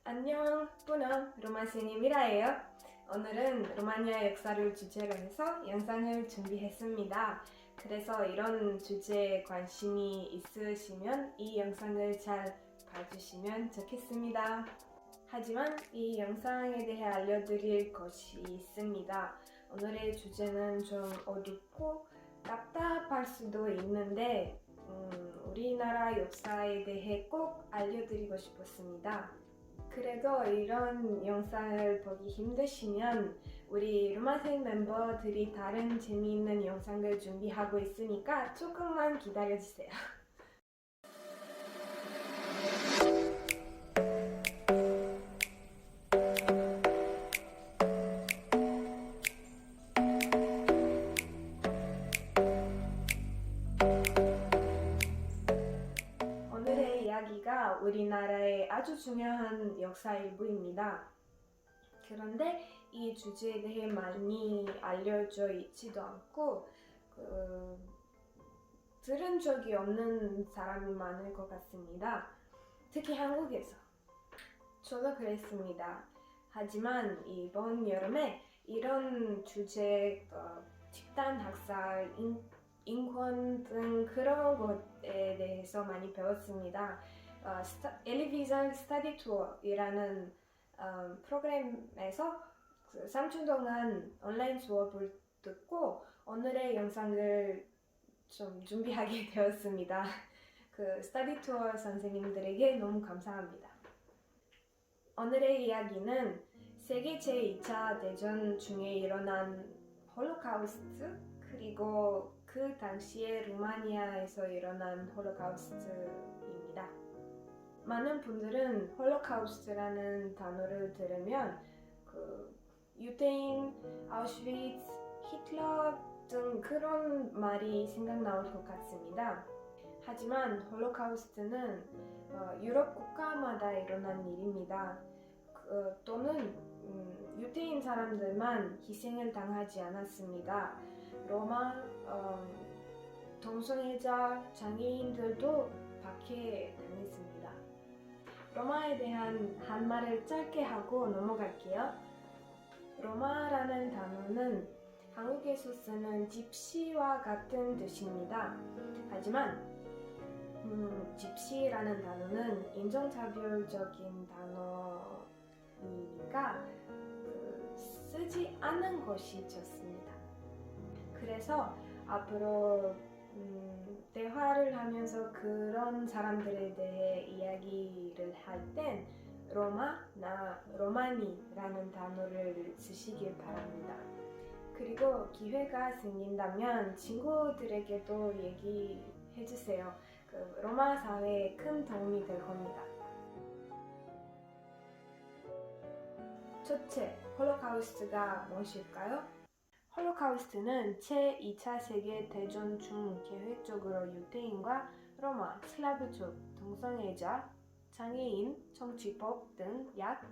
안녕, 뿌는 로마생의 미라예요. 오늘은 로마니아 역사를 주제로 해서 영상을 준비했습니다. 그래서 이런 주제에 관심이 있으시면 이 영상을 잘 봐주시면 좋겠습니다. 하지만 이 영상에 대해 알려드릴 것이 있습니다. 오늘의 주제는 좀 어둡고 답답할 수도 있는데 우리나라 역사에 대해 꼭 알려드리고 싶었습니다. 그래도 이런 영상을 보기 힘드시면 우리 루마생 멤버들이 다른 재미있는 영상을 준비하고 있으니까 조금만 기다려주세요. 오늘의 이야기가 우리나라의 아주 중요한 역사 일부입니다. 그런데 이 주제에 대해 많이 알려져 있지도 않고 들은 적이 없는 사람이 많을 것 같습니다. 특히 한국에서. 저도 그랬습니다. 하지만 이번 여름에 이런 주제, 집단 학살, 인권 등 그런 것에 대해서 많이 배웠습니다. 엘리비전 스터디 투어이라는 프로그램에서 3주 동안 온라인 수업을 듣고 오늘의 영상을 좀 준비하게 되었습니다. 그 스터디 투어 선생님들에게 너무 감사합니다. 오늘의 이야기는 세계 제2차 대전 중에 일어난 홀로카우스트 그리고 그 당시에 루마니아에서 일어난 홀로카우스트입니다. 많은 분들은 홀로카우스트라는 단어를 들으면 유대인, 아우슈비츠, 히틀러 등 그런 말이 생각나올 것 같습니다. 하지만 홀로카우스트는 유럽 국가마다 일어난 일입니다. 또는 유대인 사람들만 희생을 당하지 않았습니다. 로마 동성애자, 장애인들도 박해당했습니다. 로마에 대한 한 말을 짧게 하고 넘어갈게요. 로마라는 단어는 한국에서 쓰는 집시와 같은 뜻입니다. 하지만 집시라는 단어는 인종차별적인 단어이니까 쓰지 않는 것이 좋습니다. 그래서 앞으로 대화를 하면서 그런 사람들에 대해 이야기를 할 땐 로마니라는 단어를 쓰시길 바랍니다. 그리고 기회가 생긴다면 친구들에게도 얘기해주세요. 로마 사회에 큰 도움이 될 겁니다. 첫째, 홀로카우스트가 무엇일까요? 홀로카우스트는 제2차 세계대전 중 계획적으로 유대인과 로마, 슬라브족, 동성애자, 장애인, 정치법 등 약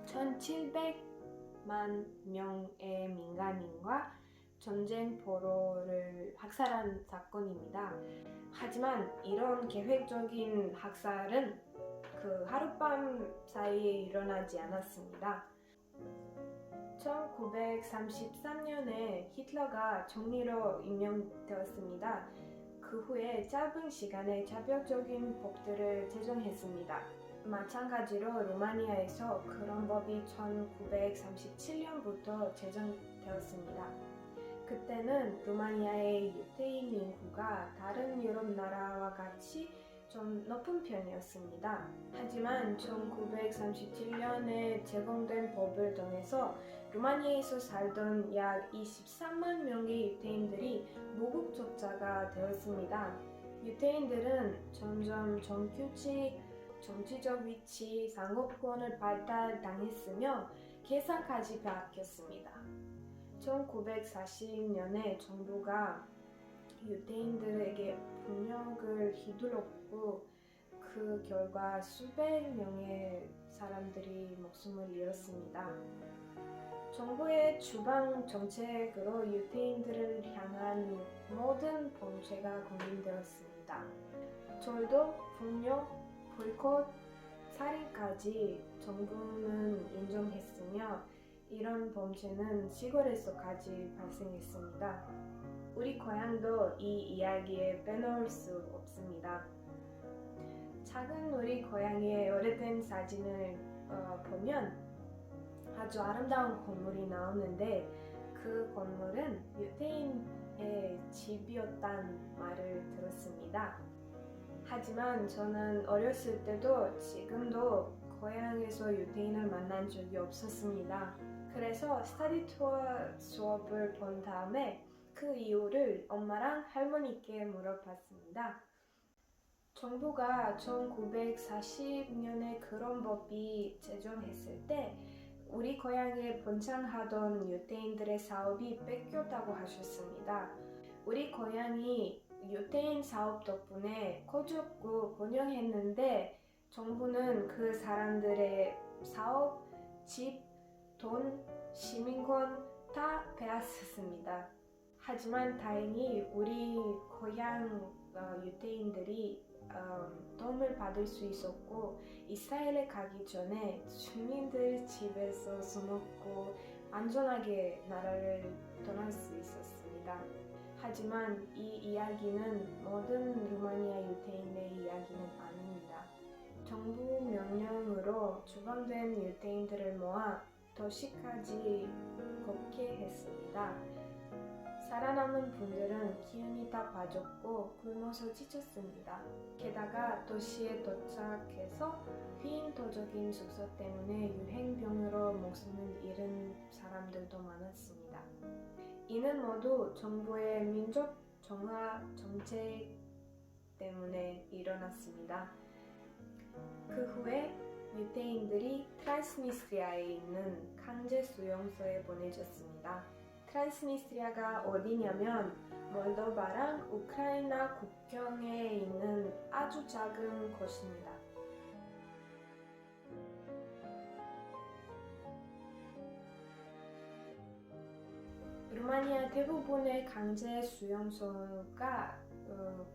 1700만 명의 민간인과 전쟁 포로를 학살한 사건입니다. 하지만 이런 계획적인 학살은 하룻밤 사이에 일어나지 않았습니다. 1933년에 히틀러가 총리로 임명되었습니다. 그 후에 짧은 시간에 자별적인 법들을 제정했습니다. 마찬가지로 루마니아에서 그런 법이 1937년부터 제정되었습니다. 그때는 루마니아의 유대인 인구가 다른 유럽 나라와 같이 좀 높은 편이었습니다. 하지만 1937년에 제공된 법을 통해서 루마니아에서 살던 약 23만 명의 유대인들이 무국적자가 되었습니다. 유대인들은 점점 정규직, 정치적 위치, 상업권을 발달당했으며 계산까지 바뀌었습니다. 1940년에 정부가 유대인들에게 폭력을 휘둘렀고 그 결과 수백 명의 사람들이 목숨을 잃었습니다. 정부의 주방 정책으로 유대인들을 향한 모든 범죄가 공인되었습니다. 절도, 폭력, 보이콧, 살인까지 정부는 인정했으며 이런 범죄는 시골에서까지 발생했습니다. 우리 고향도 이 이야기에 빼놓을 수 없습니다. 작은 우리 고향의 오래된 사진을 보면 아주 아름다운 건물이 나오는데 그 건물은 유태인의 집이었단 말을 들었습니다. 하지만 저는 어렸을 때도 지금도 고향에서 유태인을 만난 적이 없었습니다. 그래서 스터디 투어 수업을 본 다음에 그 이유를 엄마랑 할머니께 물어봤습니다. 정부가 1940년에 그런 법이 제정했을 때 우리 고향에 번창하던 유태인들의 사업이 뺏겼다고 하셨습니다. 우리 고향이 유태인 사업 덕분에 커졌고 번영했는데 정부는 그 사람들의 사업, 집, 돈, 시민권 다 빼앗았습니다. 하지만 다행히 우리 고향 유태인들이 도움을 받을 수 있었고 이스라엘에 가기 전에 주민들 집에서 숨었고 안전하게 나라를 떠날 수 있었습니다. 하지만 이 이야기는 모든 루마니아 유태인의 이야기는 아닙니다. 정부 명령으로 추방된 유태인들을 모아 도시까지 걷게 했습니다. 살아남은 분들은 기운이 다 빠졌고 굶어서 지쳤습니다. 게다가 도시에 도착해서 비인도적인 숙소 때문에 유행병으로 목숨을 잃은 사람들도 많았습니다. 이는 모두 정부의 민족 정화 정책 때문에 일어났습니다. 그 후에 유태인들이 트란스니스트리아에 있는 강제 수용소에 보내졌습니다. 트란스니스트리아가 어디냐면 몰도바랑 우크라이나 국경에 있는 아주 작은 곳입니다. 루마니아 대부분의 강제 수용소가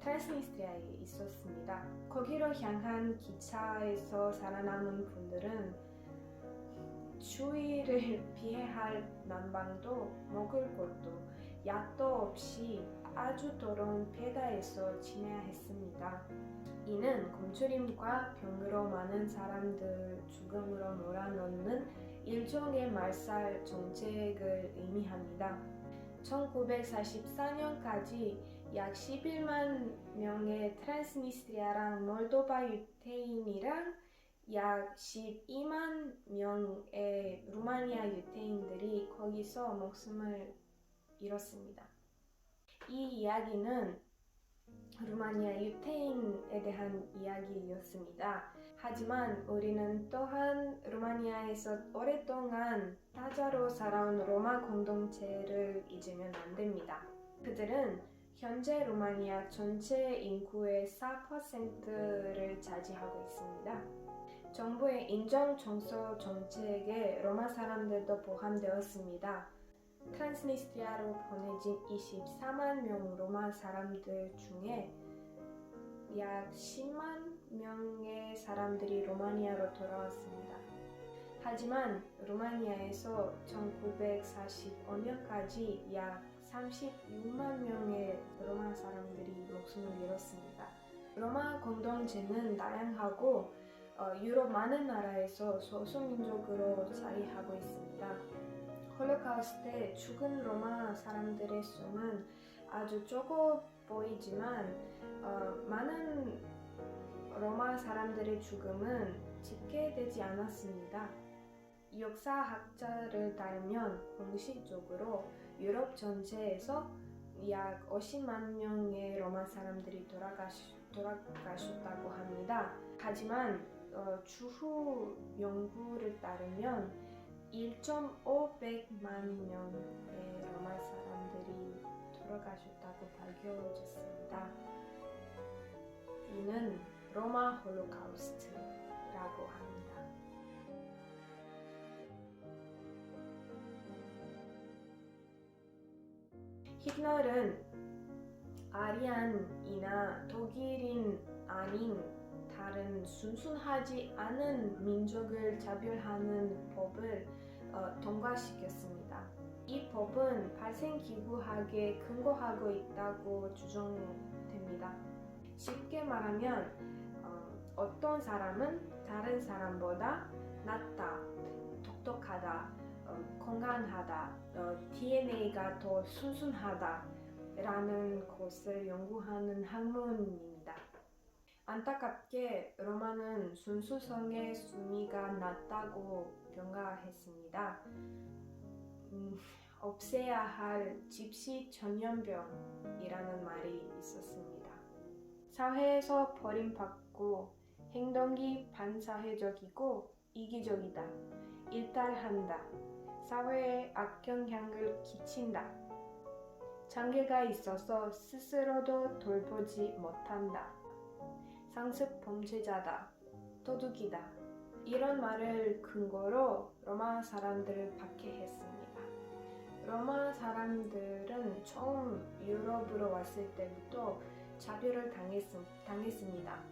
트란스니스트리아에 있었습니다. 거기로 향한 기차에서 살아남은 분들은 추위를 피해야 할 난방도 먹을 것도 약도 없이 아주 더러운 폐가에서 지내야 했습니다. 이는 굶주림과 병으로 많은 사람들 죽음으로 몰아넣는 일종의 말살 정책을 의미합니다. 1944년까지 약 11만 명의 트란스니스트리아랑 몰도바 유태인이랑 약 12만 명의 루마니아 유태인들이 거기서 목숨을 잃었습니다. 이 이야기는 루마니아 유태인에 대한 이야기였습니다. 하지만 우리는 또한 루마니아에서 오랫동안 타자로 살아온 로마 공동체를 잊으면 안 됩니다. 그들은 현재 루마니아 전체 인구의 4%를 차지하고 있습니다. 정부의 인정 정서 정책에 로마 사람들도 포함되었습니다. 트란스니스트리아로 보내진 24만 명 로마 사람들 중에 약 10만 명의 사람들이 루마니아로 돌아왔습니다. 하지만 루마니아에서 1945년까지 약 36만 명의 로마 사람들이 목숨을 잃었습니다. 로마 공동체는 다양하고 유럽 많은 나라에서 소수민족으로 자리하고 있습니다. 홀로카우스트 때 죽은 로마 사람들의 수는 아주 적어 보이지만 많은 로마 사람들의 죽음은 집계되지 않았습니다. 역사학자를 따르면 공식적으로 유럽 전체에서 약 50만 명의 로마 사람들이 돌아가셨다고 합니다. 하지만 추후 연구를 따르면 1,500만 명의 로마 사람들이 돌아가셨다고 밝혀졌습니다. 이는 로마 홀로카우스트라고 합니다. 히틀러는 아리안이나 독일인 아닌 다른 순순하지 않은 민족을 차별하는 법을 통과시켰습니다. 이 법은 발생기구학에 근거하고 있다고 주장됩니다. 쉽게 말하면 어떤 사람은 다른 사람보다 낫다, 똑똑하다, 건강하다, DNA가 더 순순하다 라는 것을 연구하는 학문입니다. 안타깝게 로마는 순수성의 순위가 낮다고 평가했습니다. 없애야 할 집시 전염병이라는 말이 있었습니다. 사회에서 버림받고 행동이 반사회적이고 이기적이다. 일탈한다. 사회에 악영향을 끼친다. 장애가 있어서 스스로도 돌보지 못한다. 상습 범죄자다. 도둑이다. 이런 말을 근거로 로마 사람들을 박해했습니다. 로마 사람들은 처음 유럽으로 왔을 때부터 차별을 당했습니다.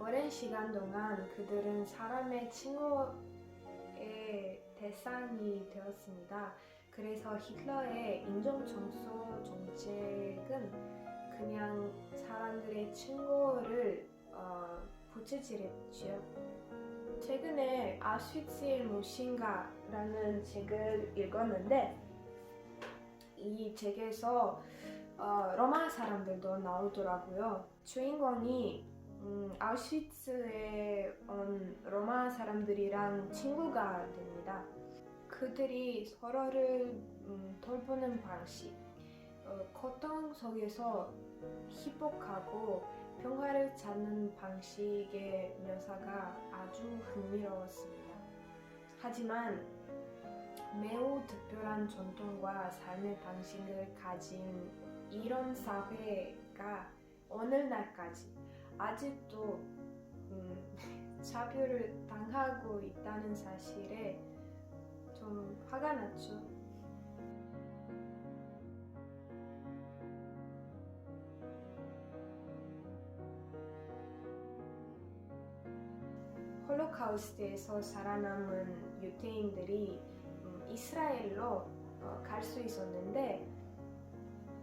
오랜 시간 동안 그들은 사람의 칭호의 대상이 되었습니다. 그래서 히틀러의 인종청소 정책은 그냥 사람들의 칭호를 부채질했지요. 최근에 아우슈비츠의 무엇인가라는 책을 읽었는데 이 책에서 로마 사람들도 나오더라고요. 주인공이 아우슈비츠에 온 로마 사람들이랑 친구가 됩니다. 그들이 서로를 돌보는 방식, 고통 속에서 희복하고 평화를 찾는 방식의 묘사가 아주 흥미로웠습니다. 하지만 매우 특별한 전통과 삶의 방식을 가진 이런 사회가 오늘날까지 아직도 차별을 당하고 있다는 사실에 좀 화가 났죠. 홀로카우스트에서 살아남은 유대인들이 이스라엘로 갈 수 있었는데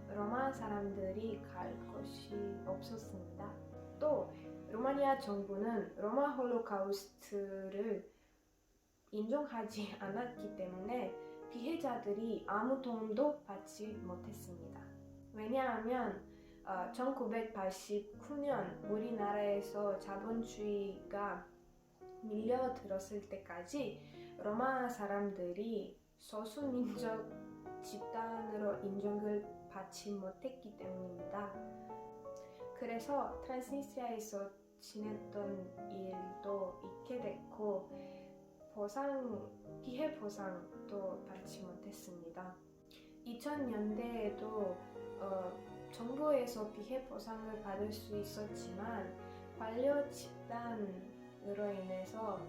로마 사람들이 갈 곳이 없었습니다. 또 루마니아 정부는 로마 홀로카우스트를 인정하지 않았기 때문에 피해자들이 아무 도움도 받지 못했습니다. 왜냐하면 1989년 우리나라에서 자본주의가 밀려들었을 때까지 로마 사람들이 소수민족 집단으로 인정을 받지 못했기 때문입니다. 그래서 트랜스니스트리아에서 지냈던 일도 잊게 됐고 피해 보상도 받지 못했습니다. 2000년대에도 정부에서 피해 보상을 받을 수 있었지만 관료 집단으로 인해서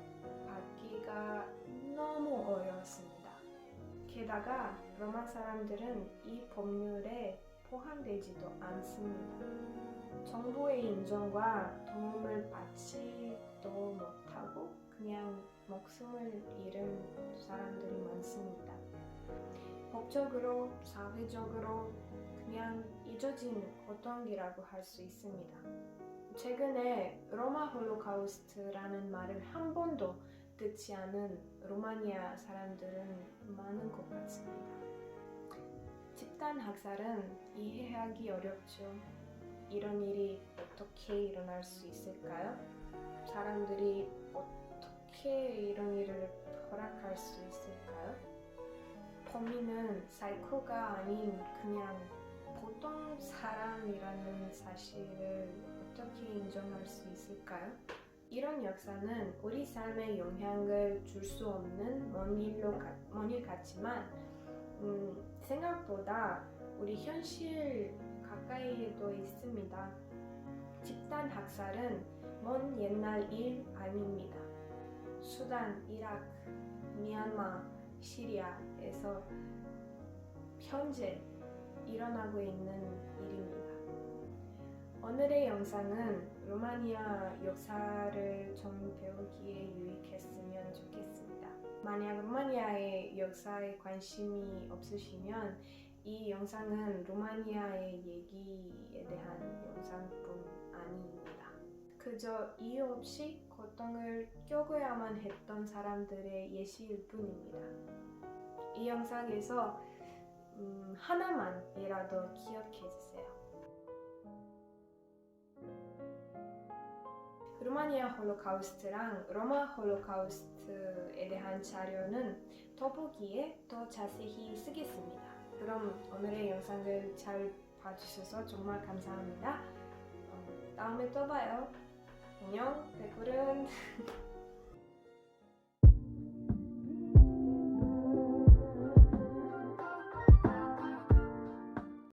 받기가 너무 어려웠습니다. 게다가 로마 사람들은 이 법률에 포함되지도 않습니다. 정부의 인정과 도움을 받지도 못하고 그냥 목숨을 잃은 사람들이 많습니다. 법적으로, 사회적으로 그냥 잊어진 고통이라고 할 수 있습니다. 최근에 로마 홀로카우스트라는 말을 한 번도 듣지 않은 루마니아 사람들은 많은 것 같습니다. 집단 학살은 이해하기 어렵죠. 이런 일이 어떻게 일어날 수 있을까요? 사람들이 어떻게 이런 일을 허락할 수 있을까요? 범인은 사이코가 아닌 그냥 보통 사람이라는 사실을 어떻게 인정할 수 있을까요? 이런 역사는 우리 삶에 영향을 줄 수 없는 먼 일 같지만 생각보다 우리 현실 가까이에도 있습니다. 집단 학살은 먼 옛날 일 아닙니다. 수단, 이라크, 미얀마, 시리아에서 현재 일어나고 있는 일입니다. 오늘의 영상은 루마니아 역사를 좀 배우기에 유익했으면 좋겠습니다. 만약 루마니아의 역사에 관심이 없으시면 이 영상은 루마니아의 얘기에 대한 영상뿐 아닙니다. 그저 이유 없이 고통을 겪어야만 했던 사람들의 예시일 뿐입니다. 이 영상에서 하나만이라도 기억해 주세요. 루마니아 홀로카우스트랑 로마 홀로카우스트에 대한 자료는 더보기에 더 자세히 쓰겠습니다. 그럼 오늘의 영상을 잘 봐주셔서 정말 감사합니다. 다음에 또 봐요. 안녕, 백구른.